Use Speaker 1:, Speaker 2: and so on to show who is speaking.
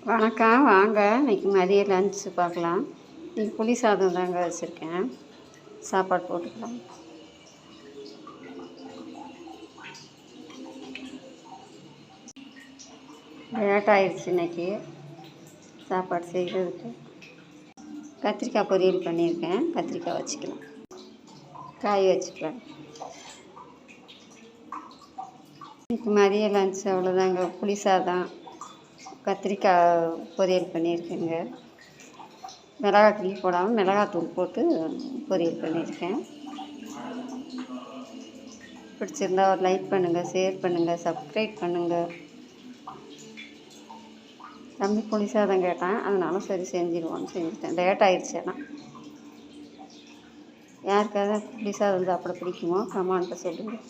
Speaker 1: வணக்கம். வாங்க, இன்றைக்கி மதிய லன்ச்சு பார்க்கலாம். இன்றைக்கி புளி சாதம் தாங்க வச்சுருக்கேன். சாப்பாடு போட்டுக்கலாம். லேட் ஆயிடுச்சு இன்றைக்கி சாப்பாடு செய்கிறதுக்கு. கத்திரிக்காய் பொரியல் பண்ணியிருக்கேன். கத்திரிக்காய் வச்சுக்கலாம், காய் வச்சுக்கலாம். இன்றைக்கி மதிய லன்ச் அவ்வளோதாங்க. புளி சாதம், கத்திரிக்காய் பொரியல் பண்ணியிருக்கேங்க. மிளகாய் கிள்ளி போடாமல் மிளகாத்தூள் போட்டு பொரியல் பண்ணியிருக்கேன். பிடிச்சிருந்தா ஒரு லைக் பண்ணுங்கள், ஷேர் பண்ணுங்கள், சப்ஸ்கிரைப் பண்ணுங்கள். தம்பி புளி சாதம் கேட்டான், அதனால சரி செஞ்சிடுவோன்னு செஞ்சுட்டேன். லேட் ஆயிடுச்சு. ஆனால் யாருக்காவது புளி சாதம் சாப்பிட பிடிக்குமோ கமெண்ட்டை சொல்லுங்கள்.